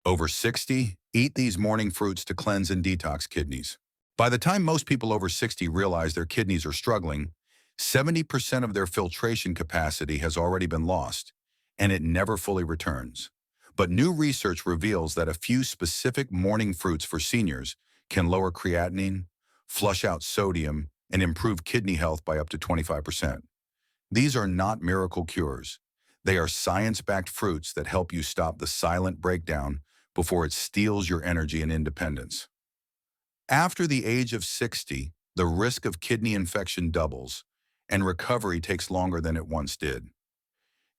Over 60, eat these morning fruits to cleanse and detox kidneys. By the time most people over 60 realize their kidneys are struggling, 70% of their filtration capacity has already been lost, and it never fully returns. But new research reveals that a few specific morning fruits for seniors can lower creatinine, flush out sodium, and improve kidney health by up to 25%. These are not miracle cures. They are science-backed fruits that help you stop the silent breakdown before it steals your energy and independence. After the age of 60, the risk of kidney infection doubles, and recovery takes longer than it once did.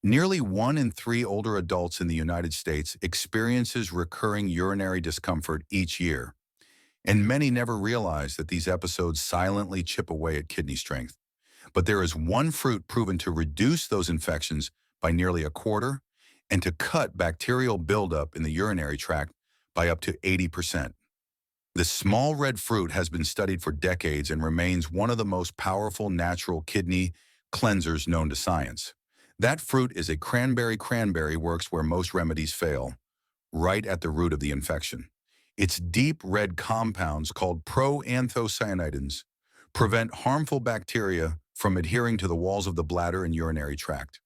Nearly 1 in 3 older adults in the United States experiences recurring urinary discomfort each year, and many never realize that these episodes silently chip away at kidney strength. But there is one fruit proven to reduce those infections by nearly a quarter and to cut bacterial buildup in the urinary tract by up to 80%. This small red fruit has been studied for decades and remains one of the most powerful natural kidney cleansers known to science. That fruit is a cranberry. Cranberry works where most remedies fail, right at the root of the infection. Its deep red compounds, called proanthocyanidins, prevent harmful bacteria from adhering to the walls of the bladder and urinary tract.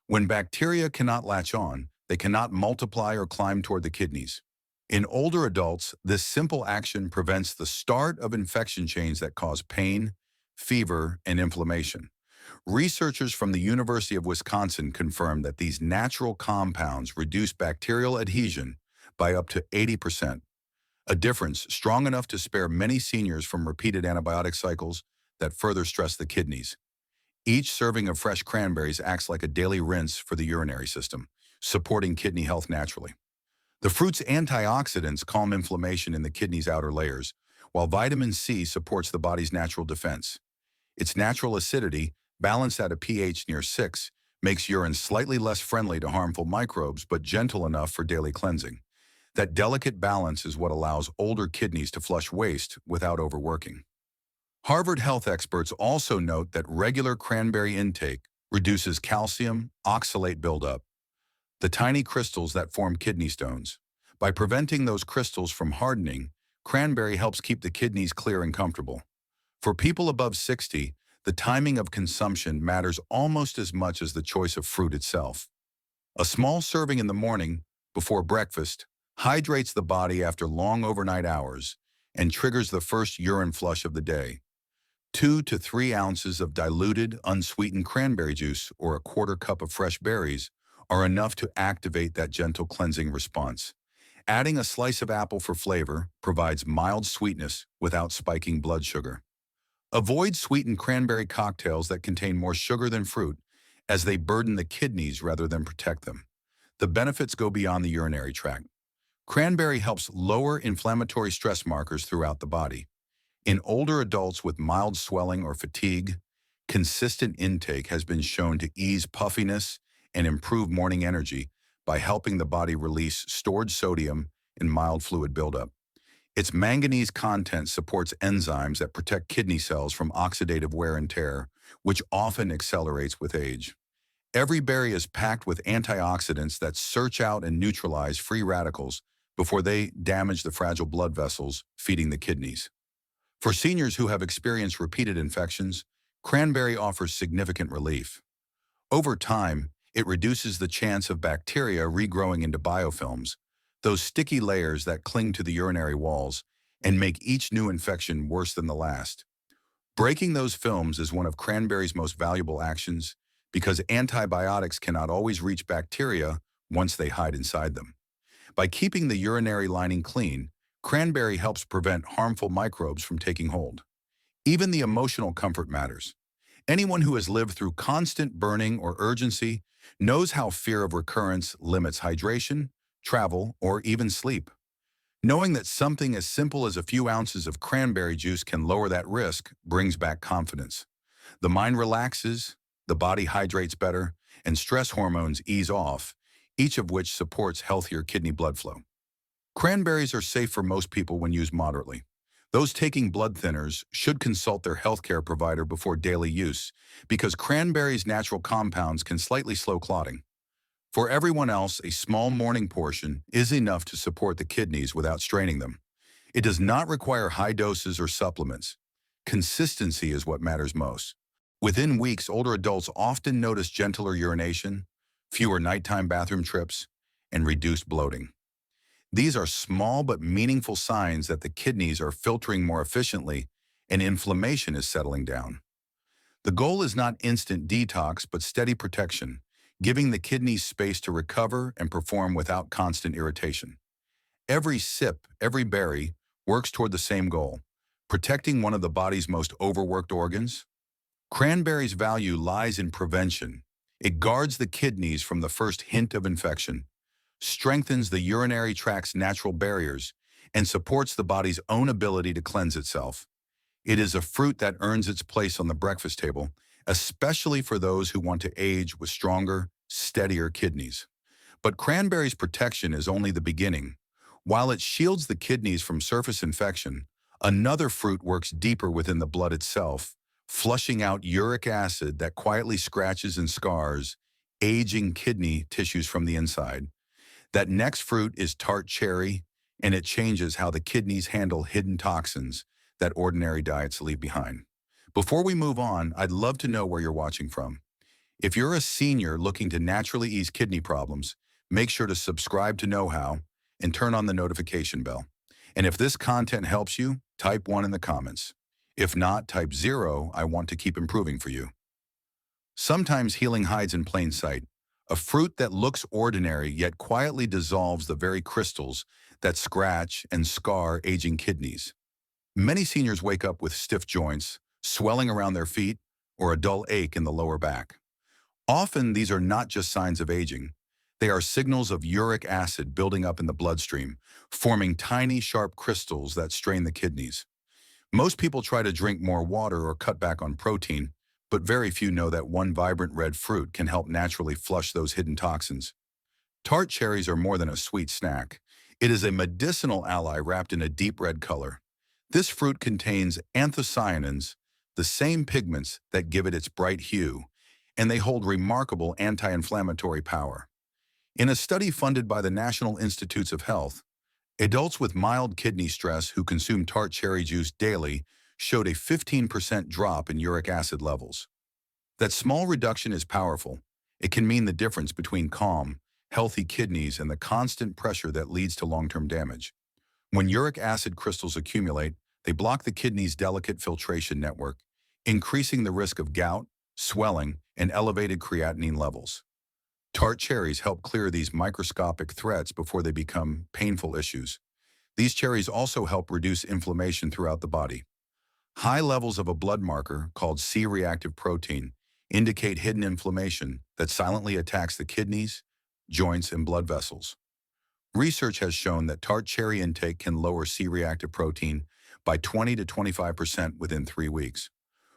When bacteria cannot latch on, they cannot multiply or climb toward the kidneys. In older adults, this simple action prevents the start of infection chains that cause pain, fever, and inflammation. Researchers from the University of Wisconsin confirmed that these natural compounds reduce bacterial adhesion by up to 80%, a difference strong enough to spare many seniors from repeated antibiotic cycles that further stress the kidneys. Each serving of fresh cranberries acts like a daily rinse for the urinary system, supporting kidney health naturally. The fruit's antioxidants calm inflammation in the kidney's outer layers, while vitamin C supports the body's natural defense. Its natural acidity, balanced at a pH near 6, makes urine slightly less friendly to harmful microbes but gentle enough for daily cleansing. That delicate balance is what allows older kidneys to flush waste without overworking. Harvard health experts also note that regular cranberry intake reduces calcium oxalate buildup, the tiny crystals that form kidney stones. By preventing those crystals from hardening, cranberry helps keep the kidneys clear and comfortable. For people above 60, the timing of consumption matters almost as much as the choice of fruit itself. A small serving in the morning, before breakfast, hydrates the body after long overnight hours and triggers the first urine flush of the day. 2 to 3 ounces of diluted, unsweetened cranberry juice or a quarter cup of fresh berries are enough to activate that gentle cleansing response. Adding a slice of apple for flavor provides mild sweetness without spiking blood sugar. Avoid sweetened cranberry cocktails that contain more sugar than fruit, as they burden the kidneys rather than protect them. The benefits go beyond the urinary tract. Cranberry helps lower inflammatory stress markers throughout the body. In older adults with mild swelling or fatigue, consistent intake has been shown to ease puffiness and improve morning energy by helping the body release stored sodium and mild fluid buildup. Its manganese content supports enzymes that protect kidney cells from oxidative wear and tear, which often accelerates with age. Every berry is packed with antioxidants that search out and neutralize free radicals before they damage the fragile blood vessels feeding the kidneys. For seniors who have experienced repeated infections, cranberry offers significant relief. Over time, it reduces the chance of bacteria regrowing into biofilms, those sticky layers that cling to the urinary walls and make each new infection worse than the last. Breaking those films is one of cranberry's most valuable actions because antibiotics cannot always reach bacteria once they hide inside them. By keeping the urinary lining clean, cranberry helps prevent harmful microbes from taking hold. Even the emotional comfort matters. Anyone who has lived through constant burning or urgency knows how fear of recurrence limits hydration, travel, or even sleep. Knowing that something as simple as a few ounces of cranberry juice can lower that risk brings back confidence. The mind relaxes, the body hydrates better, and stress hormones ease off, each of which supports healthier kidney blood flow. Cranberries are safe for most people when used moderately. Those taking blood thinners should consult their healthcare provider before daily use because cranberry's natural compounds can slightly slow clotting. For everyone else, a small morning portion is enough to support the kidneys without straining them. It does not require high doses or supplements. Consistency is what matters most. Within weeks, older adults often notice gentler urination, fewer nighttime bathroom trips, and reduced bloating. These are small but meaningful signs that the kidneys are filtering more efficiently and inflammation is settling down. The goal is not instant detox, but steady protection, giving the kidneys space to recover and perform without constant irritation. Every sip, every berry, works toward the same goal, protecting one of the body's most overworked organs. Cranberry's value lies in prevention. It guards the kidneys from the first hint of infection, strengthens the urinary tract's natural barriers, and supports the body's own ability to cleanse itself. It is a fruit that earns its place on the breakfast table, especially for those who want to age with stronger, steadier kidneys. But cranberry's protection is only the beginning. While it shields the kidneys from surface infection, another fruit works deeper within the blood itself, flushing out uric acid that quietly scratches and scars aging kidney tissues from the inside. That next fruit is tart cherry, and it changes how the kidneys handle hidden toxins that ordinary diets leave behind. Before we move on, I'd love to know where you're watching from. If you're a senior looking to naturally ease kidney problems, make sure to subscribe to Knowhow and turn on the notification bell. And if this content helps you, type 1 in the comments. If not, type 0, I want to keep improving for you. Sometimes healing hides in plain sight. A fruit that looks ordinary yet quietly dissolves the very crystals that scratch and scar aging kidneys. Many seniors wake up with stiff joints, swelling around their feet, or a dull ache in the lower back. Often these are not just signs of aging. They are signals of uric acid building up in the bloodstream, forming tiny, sharp crystals that strain the kidneys. Most people try to drink more water or cut back on protein, but very few know that one vibrant red fruit can help naturally flush those hidden toxins. Tart cherries are more than a sweet snack. It is a medicinal ally wrapped in a deep red color. This fruit contains anthocyanins, the same pigments that give it its bright hue, and they hold remarkable anti-inflammatory power. In a study funded by the National Institutes of Health, adults with mild kidney stress who consume tart cherry juice daily showed a 15% drop in uric acid levels. That small reduction is powerful. It can mean the difference between calm, healthy kidneys and the constant pressure that leads to long-term damage. When uric acid crystals accumulate, they block the kidney's delicate filtration network, increasing the risk of gout, swelling, and elevated creatinine levels. Tart cherries help clear these microscopic threats before they become painful issues. These cherries also help reduce inflammation throughout the body. High levels of a blood marker called C-reactive protein indicate hidden inflammation that silently attacks the kidneys, joints, and blood vessels. Research has shown that tart cherry intake can lower C-reactive protein by 20 to 25% within 3 weeks.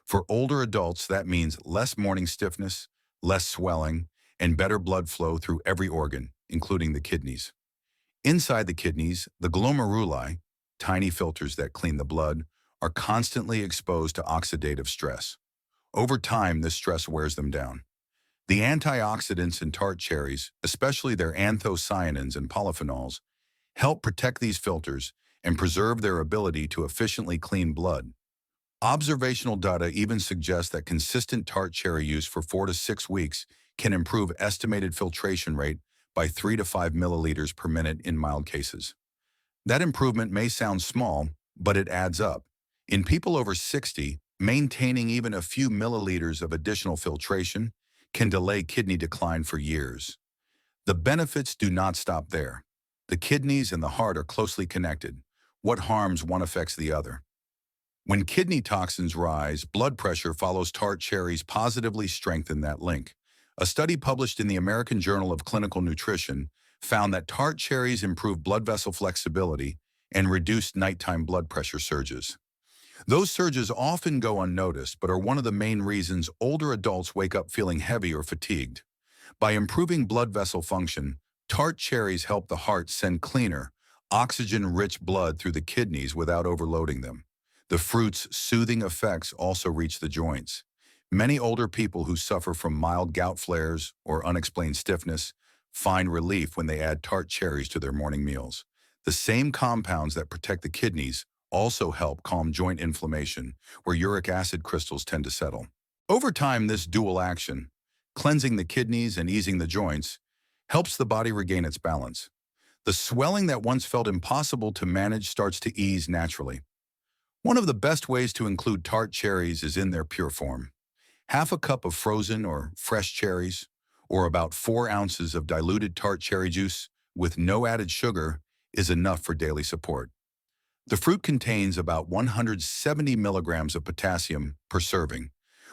For older adults, that means less morning stiffness, less swelling, and better blood flow through every organ, including the kidneys. Inside the kidneys, the glomeruli, tiny filters that clean the blood, are constantly exposed to oxidative stress. Over time, this stress wears them down. The antioxidants in tart cherries, especially their anthocyanins and polyphenols, help protect these filters and preserve their ability to efficiently clean blood. Observational data even suggests that consistent tart cherry use for 4 to 6 weeks can improve estimated filtration rate by 3 to 5 milliliters per minute in mild cases. That improvement may sound small, but it adds up. In people over 60, maintaining even a few milliliters of additional filtration can delay kidney decline for years. The benefits do not stop there. The kidneys and the heart are closely connected. What harms one affects the other. When kidney toxins rise, blood pressure follows tart cherries positively strengthen that link. A study published in the American Journal of Clinical Nutrition found that tart cherries improve blood vessel flexibility and reduce nighttime blood pressure surges. Those surges often go unnoticed, but are one of the main reasons older adults wake up feeling heavy or fatigued. By improving blood vessel function, tart cherries help the heart send cleaner, oxygen-rich blood through the kidneys without overloading them. The fruit's soothing effects also reach the joints. Many older people who suffer from mild gout flares or unexplained stiffness find relief when they add tart cherries to their morning meals. The same compounds that protect the kidneys also help calm joint inflammation, where uric acid crystals tend to settle. Over time, this dual action, cleansing the kidneys and easing the joints, helps the body regain its balance. The swelling that once felt impossible to manage starts to ease naturally. One of the best ways to include tart cherries is in their pure form. Half a cup of frozen or fresh cherries, or about 4 ounces of diluted tart cherry juice with no added sugar is enough for daily support. The fruit contains about 170 milligrams of potassium per serving,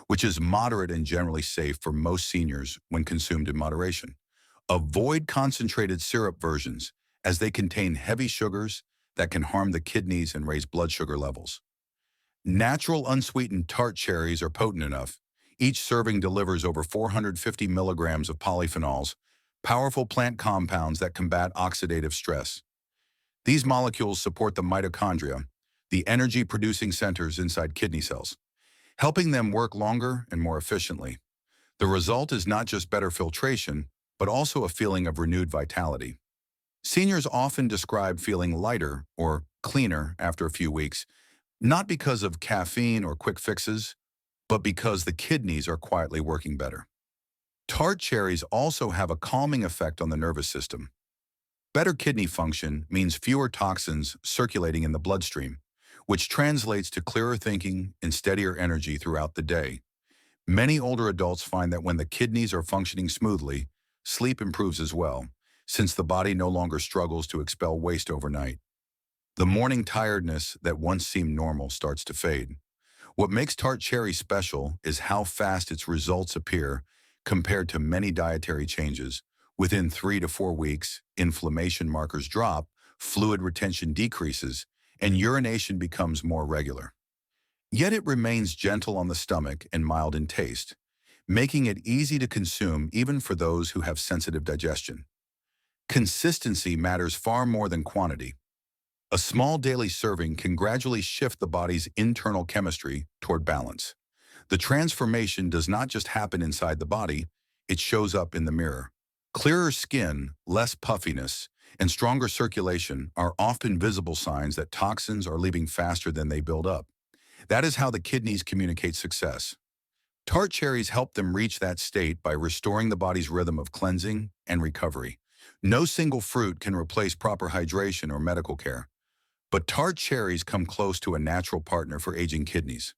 which is moderate and generally safe for most seniors when consumed in moderation. Avoid concentrated syrup versions, as they contain heavy sugars that can harm the kidneys and raise blood sugar levels. Natural unsweetened tart cherries are potent enough. Each serving delivers over 450 milligrams of polyphenols, powerful plant compounds that combat oxidative stress. These molecules support the mitochondria, the energy-producing centers inside kidney cells, helping them work longer and more efficiently. The result is not just better filtration, but also a feeling of renewed vitality. Seniors often describe feeling lighter or cleaner after a few weeks, not because of caffeine or quick fixes, but because the kidneys are quietly working better. Tart cherries also have a calming effect on the nervous system. Better kidney function means fewer toxins circulating in the bloodstream, which translates to clearer thinking and steadier energy throughout the day. Many older adults find that when the kidneys are functioning smoothly, sleep improves as well, since the body no longer struggles to expel waste overnight. The morning tiredness that once seemed normal starts to fade. What makes tart cherry special is how fast its results appear compared to many dietary changes. Within 3 to 4 weeks, inflammation markers drop, fluid retention decreases, and urination becomes more regular. Yet it remains gentle on the stomach and mild in taste, making it easy to consume even for those who have sensitive digestion. Consistency matters far more than quantity. A small daily serving can gradually shift the body's internal chemistry toward balance. The transformation does not just happen inside the body, it shows up in the mirror. Clearer skin, less puffiness, and stronger circulation are often visible signs that toxins are leaving faster than they build up. That is how the kidneys communicate success. Tart cherries help them reach that state by restoring the body's rhythm of cleansing and recovery. No single fruit can replace proper hydration or medical care, but tart cherries come close to a natural partner for aging kidneys.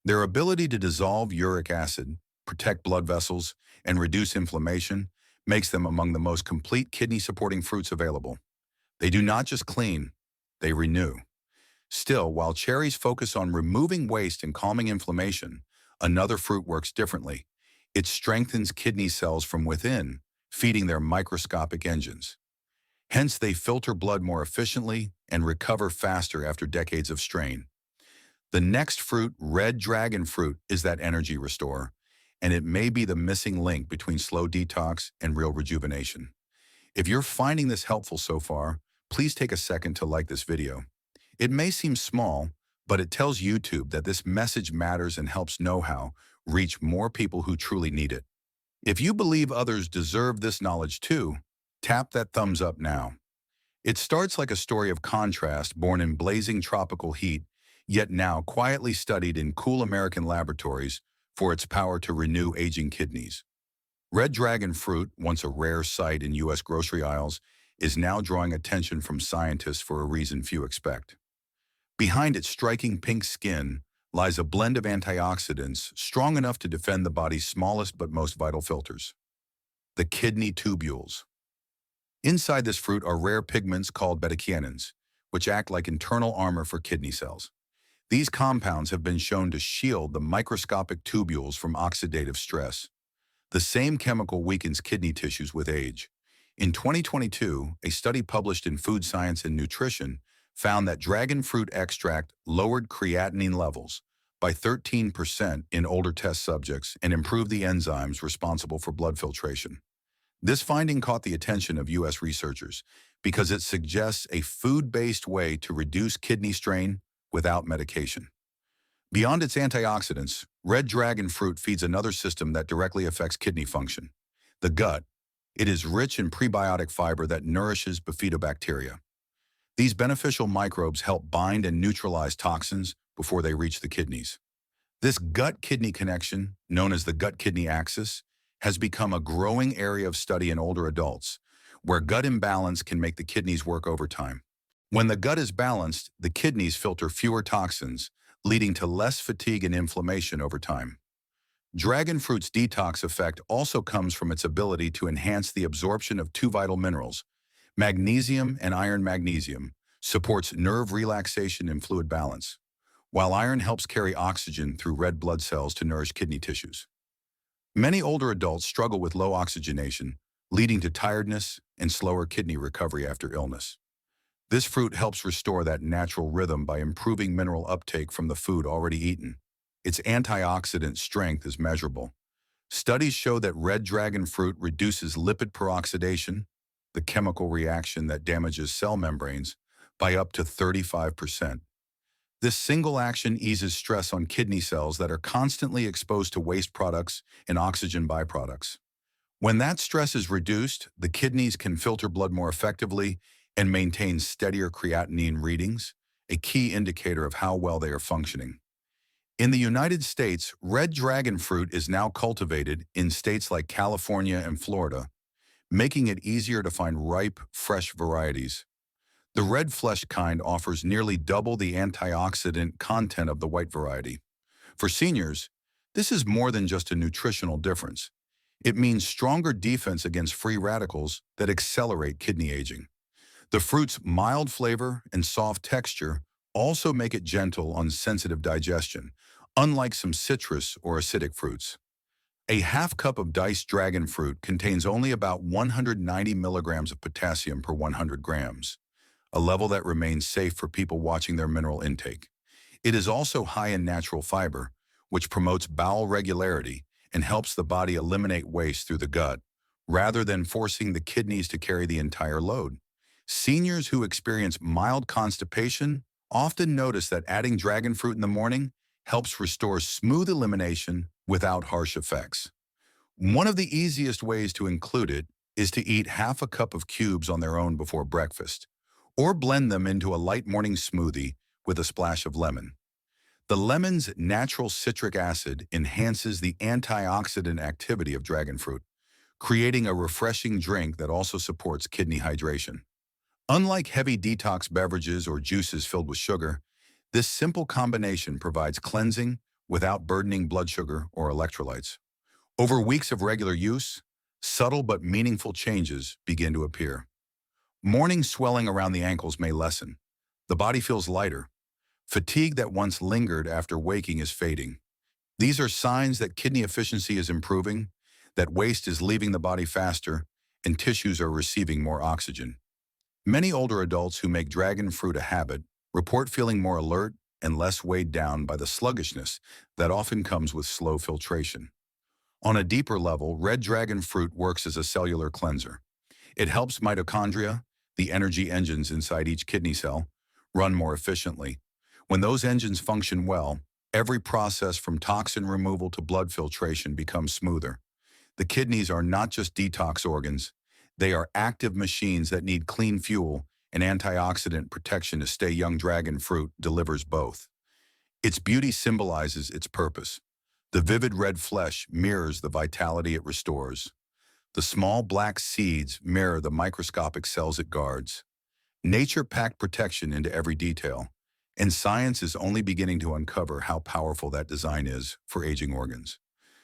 Their ability to dissolve uric acid, protect blood vessels, and reduce inflammation makes them among the most complete kidney-supporting fruits available. They do not just clean, they renew. Still, while cherries focus on removing waste and calming inflammation, another fruit works differently. It strengthens kidney cells from within, feeding their microscopic engines. Hence, they filter blood more efficiently and recover faster after decades of strain. The next fruit, red dragon fruit, is that energy restorer, and it may be the missing link between slow detox and real rejuvenation. If you're finding this helpful so far, please take a second to like this video. It may seem small, but it tells YouTube that this message matters and helps Knowhow reach more people who truly need it. If you believe others deserve this knowledge too, tap that thumbs up now. It starts like a story of contrast born in blazing tropical heat, yet now quietly studied in cool American laboratories for its power to renew aging kidneys. Red dragon fruit, once a rare sight in U.S. grocery aisles, is now drawing attention from scientists for a reason few expect. Behind its striking pink skin lies a blend of antioxidants strong enough to defend the body's smallest but most vital filters, the kidney tubules. Inside this fruit are rare pigments called beta-cannins, which act like internal armor for kidney cells. These compounds have been shown to shield the microscopic tubules from oxidative stress. The same chemical weakens kidney tissues with age. In 2022, a study published in Food Science and Nutrition found that dragon fruit extract lowered creatinine levels by 13% in older test subjects and improved the enzymes responsible for blood filtration. This finding caught the attention of U.S. researchers because it suggests a food-based way to reduce kidney strain without medication. Beyond its antioxidants, red dragon fruit feeds another system that directly affects kidney function, the gut. It is rich in prebiotic fiber that nourishes bifidobacteria. These beneficial microbes help bind and neutralize toxins before they reach the kidneys. This gut-kidney connection, known as the gut-kidney axis, has become a growing area of study in older adults, where gut imbalance can make the kidneys work overtime. When the gut is balanced, the kidneys filter fewer toxins, leading to less fatigue and inflammation over time. Dragon fruit's detox effect also comes from its ability to enhance the absorption of two vital minerals, magnesium and iron. Magnesium supports nerve relaxation and fluid balance, while iron helps carry oxygen through red blood cells to nourish kidney tissues. Many older adults struggle with low oxygenation, leading to tiredness and slower kidney recovery after illness. This fruit helps restore that natural rhythm by improving mineral uptake from the food already eaten. Its antioxidant strength is measurable. Studies show that red dragon fruit reduces lipid peroxidation, the chemical reaction that damages cell membranes, by up to 35%. This single action eases stress on kidney cells that are constantly exposed to waste products and oxygen byproducts. When that stress is reduced, the kidneys can filter blood more effectively and maintain steadier creatinine readings, a key indicator of how well they are functioning. In the United States, red dragon fruit is now cultivated in states like California and Florida, making it easier to find ripe, fresh varieties. The red flesh kind offers nearly double the antioxidant content of the white variety. For seniors, this is more than just a nutritional difference. It means stronger defense against free radicals that accelerate kidney aging. The fruit's mild flavor and soft texture also make it gentle on sensitive digestion, unlike some citrus or acidic fruits. A half cup of diced dragon fruit contains only about 190 milligrams of potassium per 100 grams, a level that remains safe for people watching their mineral intake. It is also high in natural fiber, which promotes bowel regularity and helps the body eliminate waste through the gut, rather than forcing the kidneys to carry the entire load. Seniors who experience mild constipation often notice that adding dragon fruit in the morning helps restore smooth elimination without harsh effects. One of the easiest ways to include it is to eat half a cup of cubes on their own before breakfast, or blend them into a light morning smoothie with a splash of lemon. The lemon's natural citric acid enhances the antioxidant activity of dragon fruit, creating a refreshing drink that also supports kidney hydration. Unlike heavy detox beverages or juices filled with sugar, this simple combination provides cleansing without burdening blood sugar or electrolytes. Over weeks of regular use, subtle but meaningful changes begin to appear. Morning swelling around the ankles may lessen. The body feels lighter. Fatigue that once lingered after waking is fading. These are signs that kidney efficiency is improving, that waste is leaving the body faster, and tissues are receiving more oxygen. Many older adults who make dragon fruit a habit report feeling more alert and less weighed down by the sluggishness that often comes with slow filtration. On a deeper level, red dragon fruit works as a cellular cleanser. It helps mitochondria, the energy engines inside each kidney cell, run more efficiently. When those engines function well, every process from toxin removal to blood filtration becomes smoother. The kidneys are not just detox organs. They are active machines that need clean fuel and antioxidant protection to stay young. Dragon fruit delivers both. Its beauty symbolizes its purpose. The vivid red flesh mirrors the vitality it restores. The small black seeds mirror the microscopic cells it guards. Nature packed protection into every detail, and science is only beginning to uncover how powerful that design is for aging organs.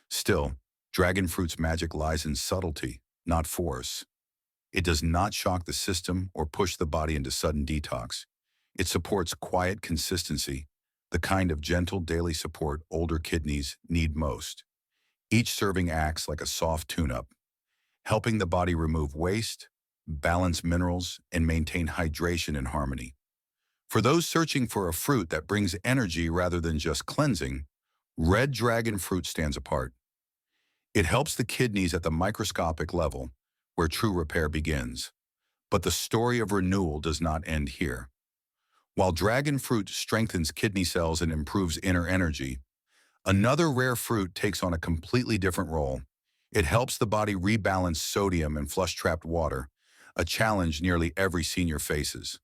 Still, dragon fruit's magic lies in subtlety, not force. It does not shock the system or push the body into sudden detox. It supports quiet consistency, the kind of gentle daily support older kidneys need most. Each serving acts like a soft tune-up, helping the body remove waste, balance minerals, and maintain hydration and harmony. For those searching for a fruit that brings energy rather than just cleansing, red dragon fruit stands apart. It helps the kidneys at the microscopic level, where true repair begins. But the story of renewal does not end here. While dragon fruit strengthens kidney cells and improves inner energy, another rare fruit takes on a completely different role. It helps the body rebalance sodium and flush trapped water, a challenge nearly every senior faces.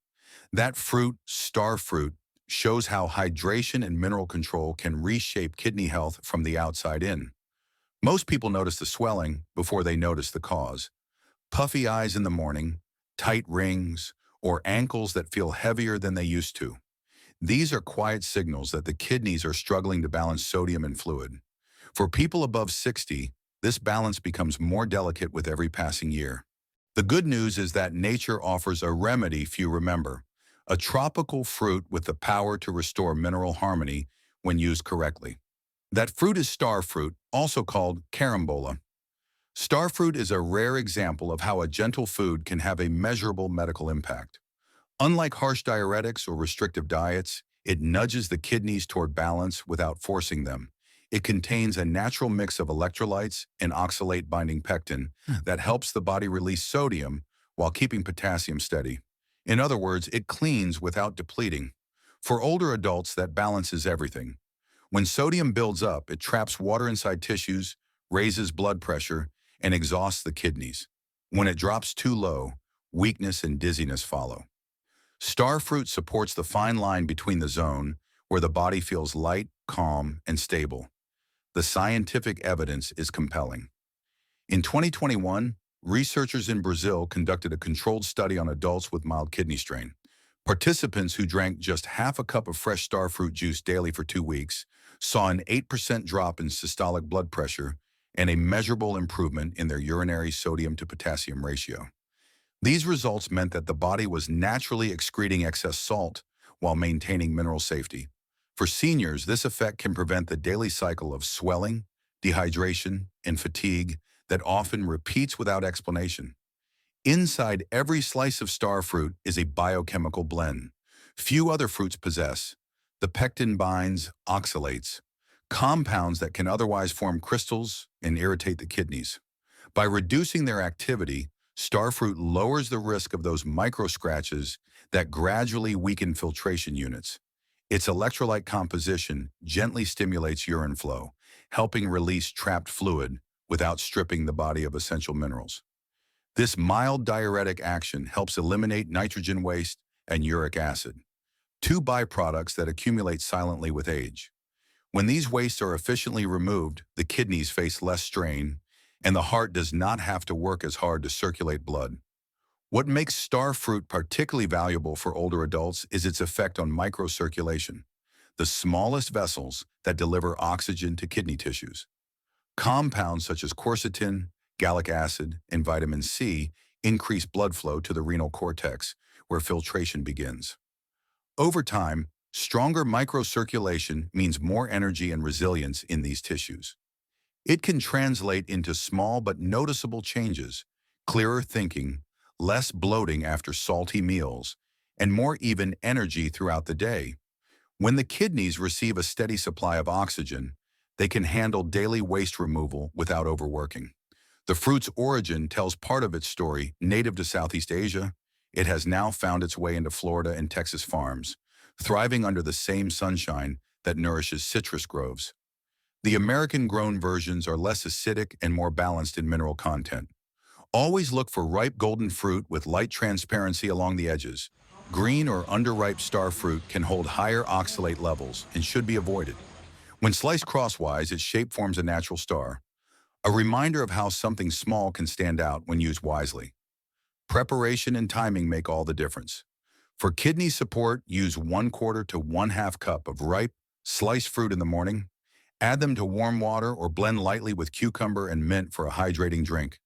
That fruit, star fruit, shows how hydration and mineral control can reshape kidney health from the outside in. Most people notice the swelling before they notice the cause. Puffy eyes in the morning, tight rings, or ankles that feel heavier than they used to. These are quiet signals that the kidneys are struggling to balance sodium and fluid. For people above 60, this balance becomes more delicate with every passing year. The good news is that nature offers a remedy few remember, a tropical fruit with the power to restore mineral harmony when used correctly. That fruit is star fruit, also called carambola. Star fruit is a rare example of how a gentle food can have a measurable medical impact. Unlike harsh diuretics or restrictive diets, it nudges the kidneys toward balance without forcing them. It contains a natural mix of electrolytes and oxalate-binding pectin that helps the body release sodium while keeping potassium steady. In other words, it cleans without depleting. For older adults, that balances everything. When sodium builds up, it traps water inside tissues, raises blood pressure, and exhausts the kidneys. When it drops too low, weakness and dizziness follow. Star fruit supports the fine line between the zone, where the body feels light, calm, and stable. The scientific evidence is compelling. In 2021, researchers in Brazil conducted a controlled study on adults with mild kidney strain. Participants who drank just half a cup of fresh star fruit juice daily for 2 weeks saw an 8% drop in systolic blood pressure and a measurable improvement in their urinary sodium to potassium ratio. These results meant that the body was naturally excreting excess salt while maintaining mineral safety. For seniors, this effect can prevent the daily cycle of swelling, dehydration, and fatigue that often repeats without explanation. Inside every slice of star fruit is a biochemical blend few other fruits possess. The pectin binds oxalates, compounds that can otherwise form crystals and irritate the kidneys. By reducing their activity, star fruit lowers the risk of those micro scratches that gradually weaken filtration units. Its electrolyte composition gently stimulates urine flow, helping release trapped fluid without stripping the body of essential minerals. This mild diuretic action helps eliminate nitrogen waste and uric acid, two byproducts that accumulate silently with age. When these wastes are efficiently removed, the kidneys face less strain, and the heart does not have to work as hard to circulate blood. What makes star fruit particularly valuable for older adults is its effect on microcirculation, the smallest vessels that deliver oxygen to kidney tissues. Compounds such as quercetin, gallic acid, and vitamin C increase blood flow to the renal cortex, where filtration begins. Over time, stronger microcirculation means more energy and resilience in these tissues. It can translate into small but noticeable changes, clearer thinking, less bloating after salty meals, and more even energy throughout the day. When the kidneys receive a steady supply of oxygen, they can handle daily waste removal without overworking. The fruit's origin tells part of its story. Native to Southeast Asia, it has now found its way into Florida and Texas farms, thriving under the same sunshine that nourishes citrus groves. The American-grown versions are less acidic and more balanced in mineral content. Always look for ripe golden fruit with light transparency along the edges. Green or underripe star fruit can hold higher oxalate levels and should be avoided. When sliced crosswise, its shape forms a natural star, a reminder of how something small can stand out when used wisely. Preparation and timing make all the difference. For kidney support, use 1/4 to 1/2 cup of ripe, sliced fruit in the morning. Add them to warm water or blend lightly with cucumber and mint for a hydrating drink.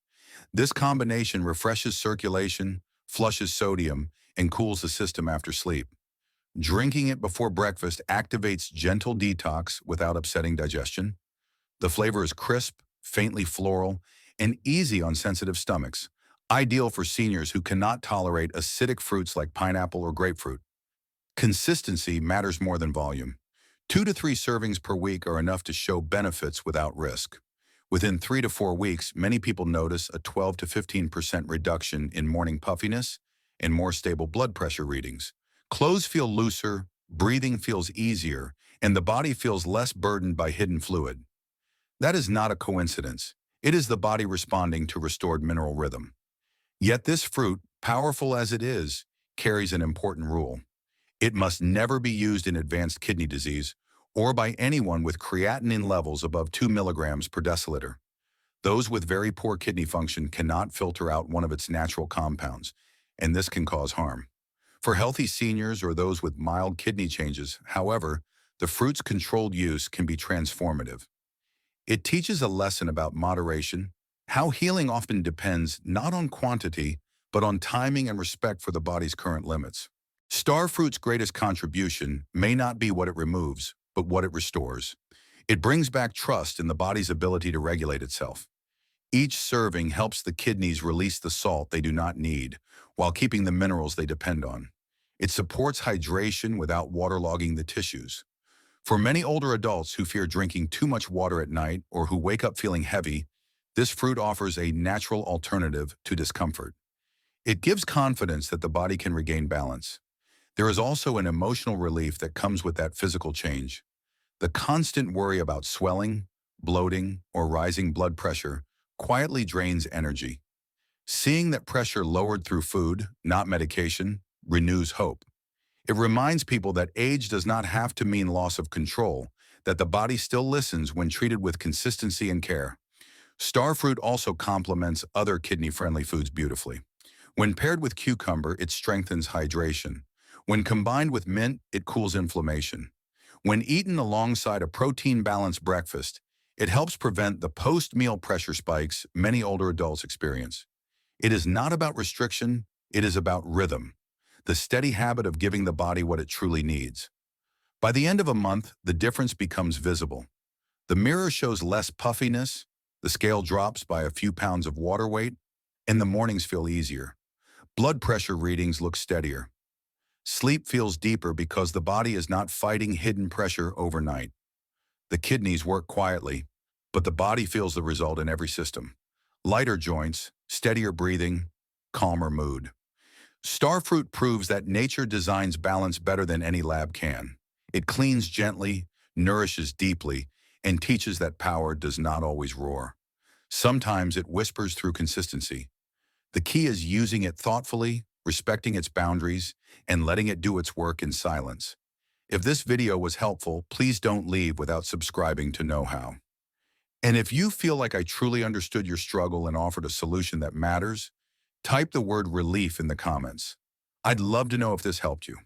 This combination refreshes circulation, flushes sodium, and cools the system after sleep. Drinking it before breakfast activates gentle detox without upsetting digestion. The flavor is crisp, faintly floral, and easy on sensitive stomachs, ideal for seniors who cannot tolerate acidic fruits like pineapple or grapefruit. Consistency matters more than volume. 2 to 3 servings per week are enough to show benefits without risk. Within 3 to 4 weeks, many people notice a 12 to 15% reduction in morning puffiness and more stable blood pressure readings. Clothes feel looser, breathing feels easier, and the body feels less burdened by hidden fluid. That is not a coincidence. It is the body responding to restored mineral rhythm. Yet this fruit, powerful as it is, carries an important rule. It must never be used in advanced kidney disease or by anyone with creatinine levels above 2 milligrams per deciliter. Those with very poor kidney function cannot filter out one of its natural compounds, and this can cause harm. For healthy seniors or those with mild kidney changes, however, the fruit's controlled use can be transformative. It teaches a lesson about moderation, how healing often depends not on quantity, but on timing and respect for the body's current limits. Star fruit's greatest contribution may not be what it removes, but what it restores. It brings back trust in the body's ability to regulate itself. Each serving helps the kidneys release the salt they do not need, while keeping the minerals they depend on. It supports hydration without waterlogging the tissues. For many older adults who fear drinking too much water at night or who wake up feeling heavy, this fruit offers a natural alternative to discomfort. It gives confidence that the body can regain balance. There is also an emotional relief that comes with that physical change. The constant worry about swelling, bloating, or rising blood pressure quietly drains energy. Seeing that pressure lowered through food, not medication, renews hope. It reminds people that age does not have to mean loss of control, that the body still listens when treated with consistency and care. Star fruit also complements other kidney-friendly foods beautifully. When paired with cucumber, it strengthens hydration. When combined with mint, it cools inflammation. When eaten alongside a protein-balanced breakfast, it helps prevent the post-meal pressure spikes many older adults experience. It is not about restriction, it is about rhythm, the steady habit of giving the body what it truly needs. By the end of a month, the difference becomes visible. The mirror shows less puffiness, the scale drops by a few pounds of water weight, and the mornings feel easier. Blood pressure readings look steadier. Sleep feels deeper because the body is not fighting hidden pressure overnight. The kidneys work quietly, but the body feels the result in every system. Lighter joints, steadier breathing, calmer mood. Starfruit proves that nature designs balance better than any lab can. It cleans gently, nourishes deeply, and teaches that power does not always roar. Sometimes it whispers through consistency. The key is using it thoughtfully, respecting its boundaries, and letting it do its work in silence. If this video was helpful, please don't leave without subscribing to Knowhow. And if you feel like I truly understood your struggle and offered a solution that matters, type the word relief in the comments. I'd love to know if this helped you.